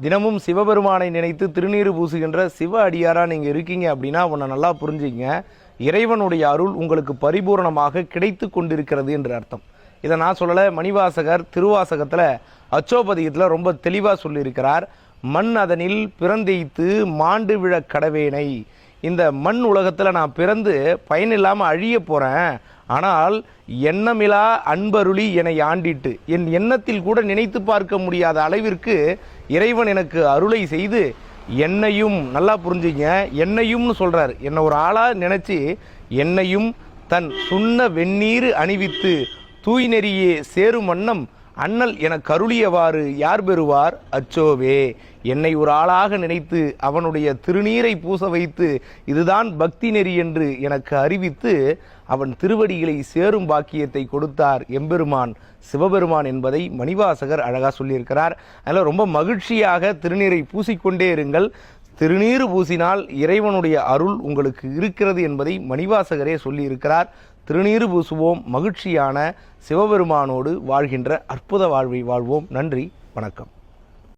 தினமும் சிவபெருமானை நினைத்து திருநீறு பூசுகின்ற சிவ அடியாரா நீங்கள் இருக்கீங்க அப்படின்னா உன்னை நல்லா புரிஞ்சுங்க. இறைவனுடைய அருள் உங்களுக்கு பரிபூர்ணமாக கிடைத்து கொண்டிருக்கிறது என்று அர்த்தம். இதை நான் சொல்லலை, மணிவாசகர் திருவாசகத்தில் அச்சோபதியத்தில் ரொம்ப தெளிவாக சொல்லியிருக்கிறார். மண் அதனில் பிறந்தெய்த்து மாண்டு விழ கடவேனை. இந்த மண் உலகத்தில் நான் பிறந்து பயனில்லாமல் அழிய போகிறேன், ஆனால் எண்ணமிலா அன்பருளி என்னை ஆண்டிட்டு என் எண்ணத்தில் கூட நினைத்து பார்க்க முடியாத அளவிற்கு இறைவன் எனக்கு அருளை செய்து என்னையும், நல்லா புரிஞ்சுங்க, என்னையும்னு சொல்கிறார். என்னை ஒரு ஆளாக நினச்சி என்னையும் தன் சுண்ண வெந்நீர் அணிவித்து தூய் நெறியே சேரும் வண்ணம் அண்ணல் என கருளியவாறு யார் பெறுவார் அச்சோவே. என்னை ஒரு ஆளாக நினைத்து அவனுடைய திருநீரை பூச வைத்து இதுதான் பக்தி நெறி என்று எனக்கு அறிவித்து அவன் திருவடிகளை சேரும் பாக்கியத்தை கொடுத்தார் எம்பெருமான் சிவபெருமான் என்பதை மணிவாசகர் அழகாக சொல்லியிருக்கிறார். அதில் ரொம்ப மகிழ்ச்சியாக திருநீரை பூசிக்கொண்டே இருங்கள். திருநீறு பூசினால் இறைவனுடைய அருள் உங்களுக்கு இருக்கிறது என்பதை மணிவாசகரே சொல்லியிருக்கிறார். திருநீறு பூசுவோம், மகிழ்ச்சியான சிவபெருமானோடு வாழ்கின்ற அற்புத வாழ்வை வாழ்வோம். நன்றி, வணக்கம்.